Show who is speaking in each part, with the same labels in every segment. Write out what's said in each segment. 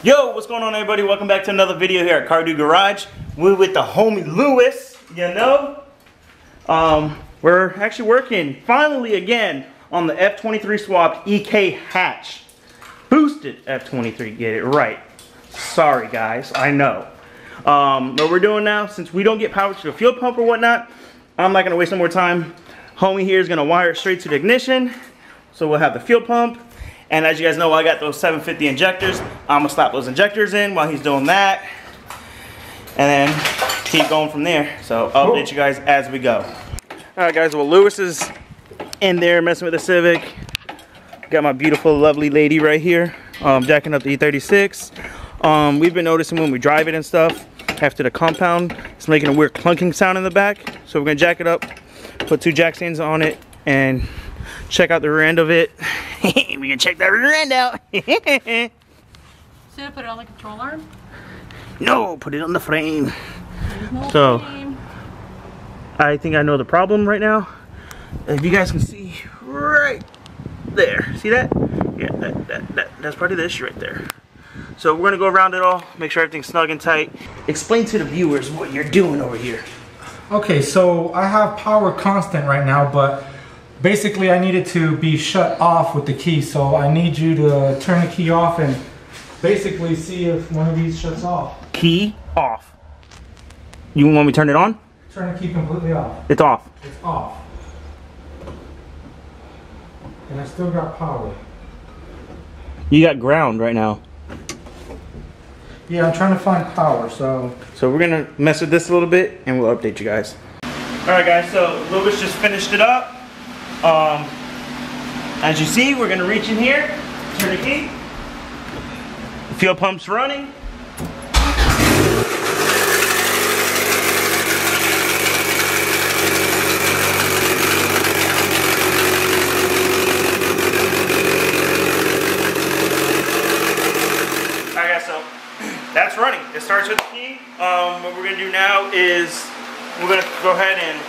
Speaker 1: Yo, what's going on everybody? Welcome back to another video here at CarDudeGarage. We're with the homie Lewis, you know. We're actually working, finally again, on the F23 swap EK hatch. Boosted F23, get it right. Sorry guys, I know. What we're doing now, since we don't get power to the fuel pump or whatnot, I'm not gonna waste no more time. Homie here is gonna wire it straight to the ignition. So we'll have the fuel pump. And as you guys know, I got those 750 injectors. I'm gonna slap those injectors in while he's doing that. And then keep going from there. So I'll update you guys as we go. All right guys, well Lewis is in there messing with the Civic. Got my beautiful, lovely lady right here, jacking up the E36. We've been noticing when we drive it and stuff, after the compound, it's making a weird clunking sound in the back. So we're gonna jack it up, put 2 jack stands on it, and check out the rear end of it. We can check that rear end out.
Speaker 2: Should I put it on the control arm?
Speaker 1: No, put it on the frame.
Speaker 2: No
Speaker 1: so,
Speaker 2: frame.
Speaker 1: I think I know the problem right now. If you guys can see right there. See that? Yeah, that's probably the issue right there. So we're gonna go around it all, make sure everything's snug and tight. Explain to the viewers what you're doing over here.
Speaker 3: Okay, so I have power constant right now, but basically I need it to be shut off with the key. So I need you to turn the key off and basically see if one of these shuts off.
Speaker 1: Key off. You want me to turn it on?
Speaker 3: Turn the key completely off.
Speaker 1: It's off.
Speaker 3: It's off. And I still got power.
Speaker 1: You got ground right now.
Speaker 3: Yeah, I'm trying to find power, so
Speaker 1: we're gonna mess with this a little bit and we'll update you guys. Alright guys, so Lewis just finished it up. As you see, we're gonna reach in here, turn the key. The fuel pump's running. Alright guys, so that's running. It starts with the key. What we're gonna do now is we're gonna go ahead and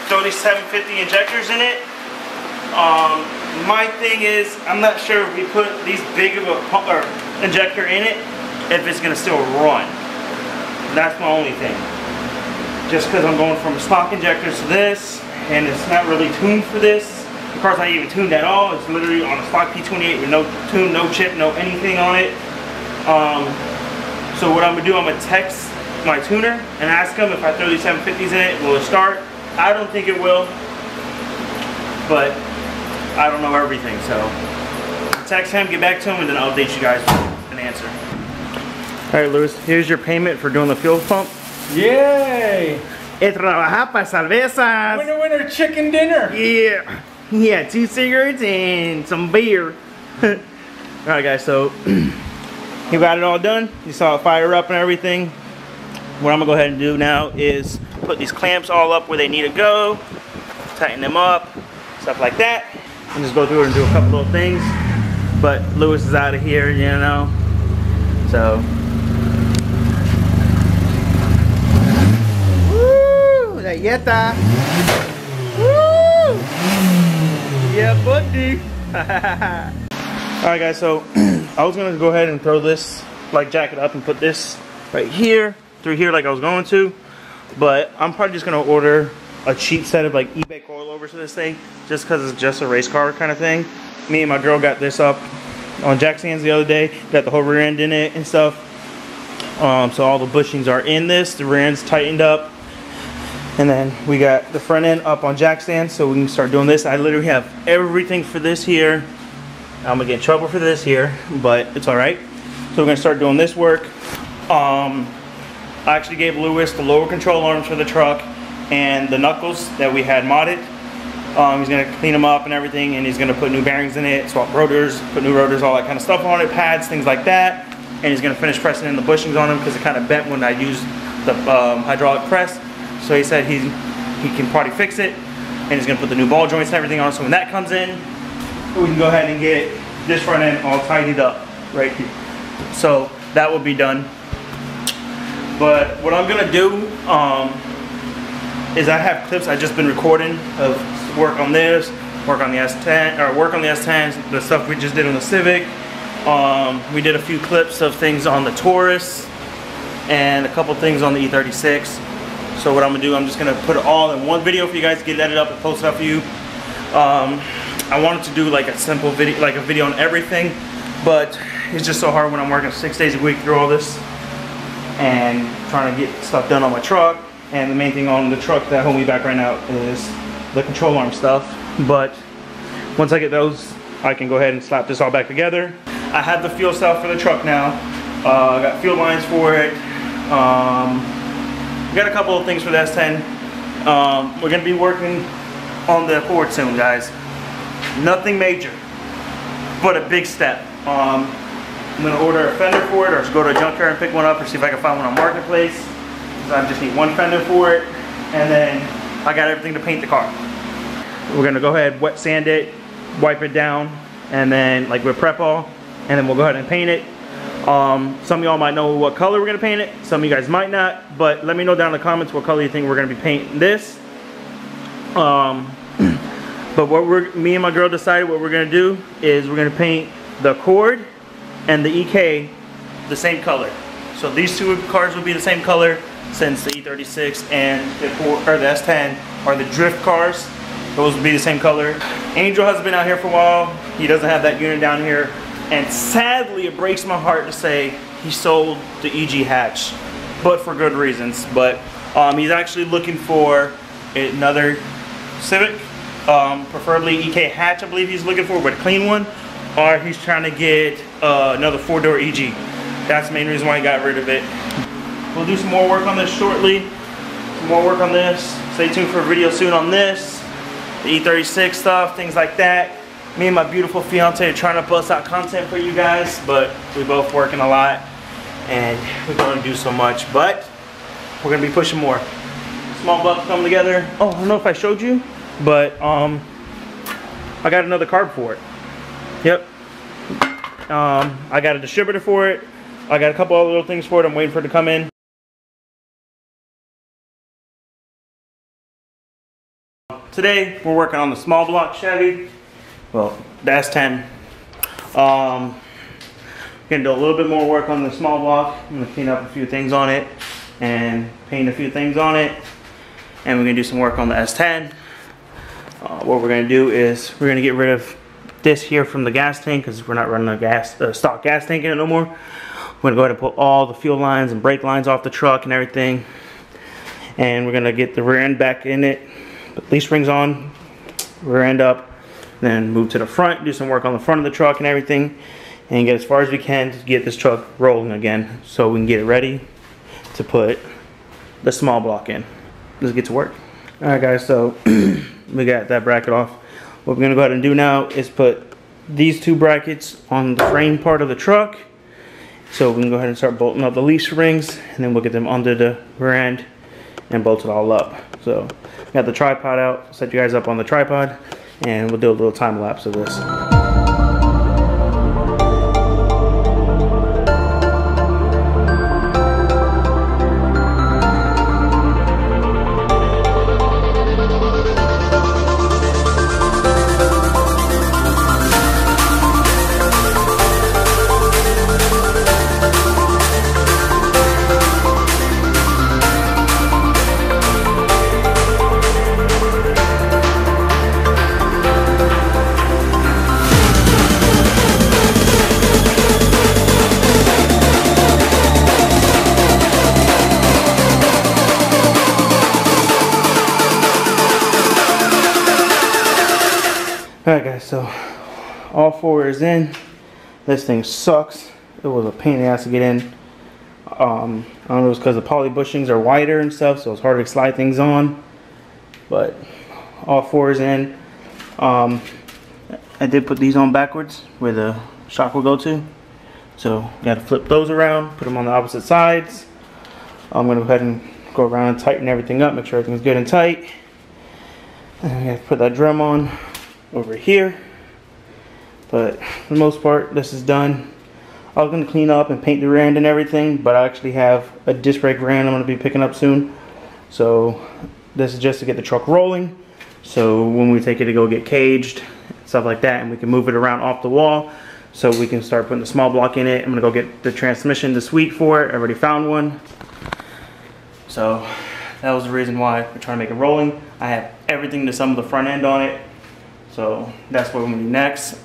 Speaker 1: throw these 750 injectors in it. My thing is, I'm not sure if we put these big of a pump or injector in it, if it's gonna still run. That's my only thing. Just because I'm going from stock injectors to this, and it's not really tuned for this. The car's not even tuned at all. It's literally on a stock P28 with no tune, no chip, no anything on it. So what I'm gonna do, I'm gonna text my tuner and ask him if I throw these 750s in it, will it start? I don't think it will, but I don't know everything, so text him, get back to him, and then I'll update you guys with an answer. Alright Lewis, here's your payment for doing the fuel pump.
Speaker 3: yay!
Speaker 1: Trabaja pa cervezas.
Speaker 3: Winner, winner, chicken dinner.
Speaker 1: Yeah. Yeah, 2 cigarettes and some beer. Alright guys, so he got it all done. You saw it fire up and everything. What I'm gonna go ahead and do now is put these clamps all up where they need to go, tighten them up, stuff like that, and just go through and do a couple little things. But Lewis is out of here, you know, so. Woo! La yeta! Woo! Yeah, buddy! Alright guys, so I was gonna go ahead and throw this, like jack it up and put this right here, through here like I was going to, but I'm probably just gonna order a cheap set of like eBay coilovers for this thing, just because it's just a race car kind of thing. Me and my girl got this up on jack stands the other day, got the whole rear end in it and stuff. So all the bushings are in this, the rear end's tightened up, and then we got the front end up on jack stands, so we can start doing this. I literally have everything for this here. I'm gonna get in trouble for this here, but it's all right. So we're gonna start doing this work. I actually gave Lewis the lower control arms for the truck and the knuckles that we had modded. He's gonna clean them up and everything, and he's gonna put new bearings in it, swap rotors, put new rotors, all that kind of stuff on it, pads, things like that. And he's gonna finish pressing in the bushings on them because it kind of bent when I used the hydraulic press. So he said he can probably fix it, and he's gonna put the new ball joints and everything on. So when that comes in, we can go ahead and get this front end all tidied up right here. So that will be done. But what I'm gonna do is I have clips I've just been recording of work on this, work on the S10, or work on the S10s, the stuff we just did on the Civic, We did a few clips of things on the Taurus and a couple things on the E36. So what I'm gonna do, I'm just gonna put it all in one video for you guys to get edited up and posted up for you. I wanted to do like a simple video, like a video on everything, but it's just so hard when I'm working 6 days a week through all this and trying to get stuff done on my truck. And the main thing on the truck that hold me back right now is the control arm stuff. But once I get those, I can go ahead and slap this all back together. I have the fuel cell for the truck now. I got fuel lines for it. We got a couple of things for the S10. We're gonna be working on the Accord soon, guys. Nothing major, but a big step. I'm gonna order a fender for it, or just go to a junkyard and pick one up, or see if I can find one on Marketplace. So I just need one fender for it, and then I got everything to paint the car. We're gonna go ahead, wet sand it, wipe it down, and then like with prep all, and then we'll go ahead and paint it. Some of y'all might know what color we're gonna paint it. Some of you guys might not, but let me know down in the comments what color you think we're gonna be painting this. But what me and my girl decided what we're gonna do is we're gonna paint the Accord and the EK the same color. So these two cars will be the same color, since the E36 and the S10 are the drift cars. Those will be the same color. Angel has been out here for a while. He doesn't have that unit down here. And sadly, it breaks my heart to say he sold the EG hatch, but for good reasons. But he's actually looking for another Civic, preferably EK hatch, I believe he's looking for, but a clean one. Or he's trying to get another 4-door EG. That's the main reason why he got rid of it. We'll do some more work on this shortly. Some more work on this. Stay tuned for a video soon on this. The E36 stuff, things like that. Me and my beautiful fiance are trying to bust out content for you guys, but we both working a lot and we're going to do so much, but we're going to be pushing more. Small bucks come together. Oh, I don't know if I showed you, but I got another carb for it. Yep. I got a distributor for it. I got a couple other little things for it. I'm waiting for it to come in. Today we're working on the small block Chevy, well the S10. Gonna do a little bit more work on the small block. I'm gonna clean up a few things on it and paint a few things on it, and we're gonna do some work on the S10. What we're gonna do is we're gonna get rid of this here from the gas tank because we're not running a stock gas tank in it no more. We're gonna go ahead and pull all the fuel lines and brake lines off the truck and everything, and we're gonna get the rear end back in it. Put leaf springs on, rear end up, then move to the front, do some work on the front of the truck and everything, and get as far as we can to get this truck rolling again so we can get it ready to put the small block in. Let's get to work. Alright guys, so we got that bracket off. What we're gonna go ahead and do now is put these two brackets on the frame part of the truck, so we can go ahead and start bolting up the leaf springs, and then we'll get them under the rear end and bolt it all up. So got the tripod out, set you guys up on the tripod, and we'll do a little time lapse of this. Alright guys, so all four is in. This thing sucks. It was a pain in the ass to get in. I don't know if it's because the poly bushings are wider and stuff, so it's hard to slide things on. But all four is in. I did put these on backwards where the shock will go to. So got to flip those around, put them on the opposite sides. I'm going to go ahead and go around and tighten everything up, make sure everything's good and tight. And I have to put that drum on over here, but for the most part this is done. I was going to clean up and paint the rear end and everything, but I actually have a disc brake rear end I'm going to be picking up soon, so this is just to get the truck rolling, so when we take it to go get caged, stuff like that, and we can move it around off the wall, so we can start putting the small block in it. I'm gonna go get the transmission this week for it. I already found one. So that was the reason why we're trying to make it rolling. I have everything to assemble the front end on it. So that's what we're gonna do next.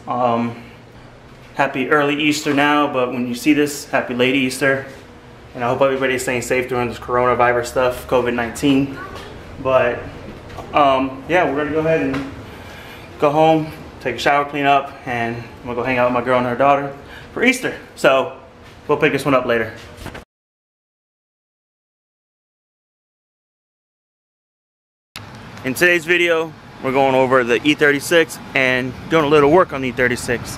Speaker 1: Happy early Easter now, but when you see this, happy late Easter. And I hope everybody's staying safe during this coronavirus stuff, COVID-19. But yeah, we're gonna go ahead and go home, take a shower, clean up, and I'm gonna go hang out with my girl and her daughter for Easter. So we'll pick this one up later. In today's video, we're going over the E36 and doing a little work on the E36.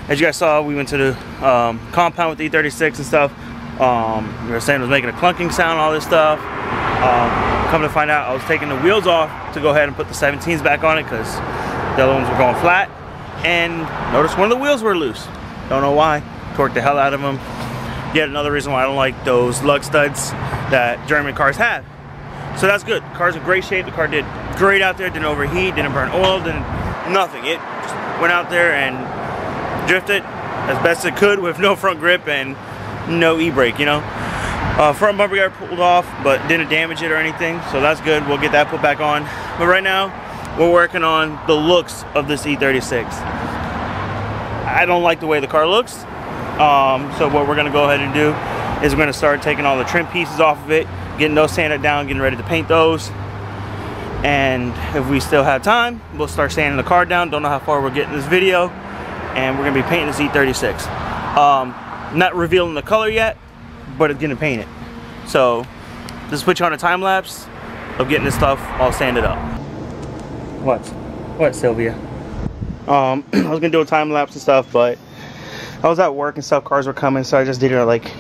Speaker 1: As you guys saw, we went to the compound with the E36 and stuff. We were saying it was making a clunking sound, all this stuff. Come to find out, I was taking the wheels off to go ahead and put the 17s back on it because the other ones were going flat. And noticed one of the wheels were loose. Don't know why. Torqued the hell out of them. Yet another reason why I don't like those lug studs that German cars have. So that's good. The car's in great shape. The car did great out there. Didn't overheat. Didn't burn oil. Didn't nothing. It just went out there and drifted as best it could with no front grip and no e-brake. You know, front bumper guard pulled off, but didn't damage it or anything. So that's good. We'll get that put back on. But right now, we're working on the looks of this E36. I don't like the way the car looks. So what we're gonna go ahead and do is we're gonna start taking all the trim pieces off of it, getting those sanded down, getting ready to paint those. And if we still have time, we'll start sanding the car down. Don't know how far we're getting this video. And we're gonna be painting this E36. Not revealing the color yet, but it's getting painted. So just put you on a time lapse of getting this stuff all sanded up. What, Sylvia? I was gonna do a time lapse and stuff, but I was at work and stuff, cars were coming, so I just did it like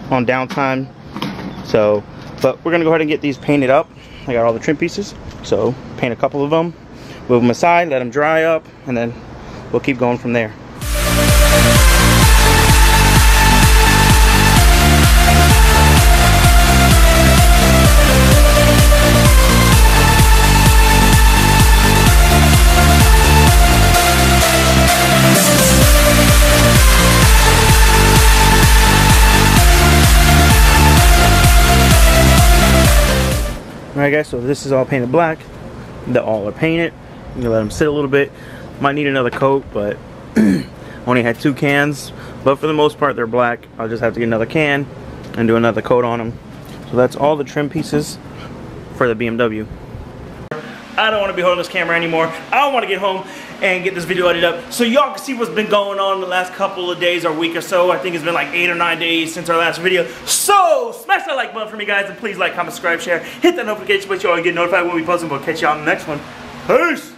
Speaker 1: on downtime. So, but we're gonna go ahead and get these painted up. I got all the trim pieces, so paint a couple of them, move them aside, let them dry up, and then we'll keep going from there. Alright guys, so this is all painted black. They all are painted. I'm gonna let them sit a little bit. Might need another coat, but only had 2 cans. But for the most part, they're black. I'll just have to get another can and do another coat on them. So that's all the trim pieces for the BMW. I don't want to be holding this camera anymore. I want to get home and get this video edited up so y'all can see what's been going on the last couple of days or week or so. I think it's been like 8 or 9 days since our last video. So smash that like button for me, guys, and please like, comment, subscribe, share, hit that notification bell so y'all get notified when we post them. We'll catch y'all on the next one. Peace!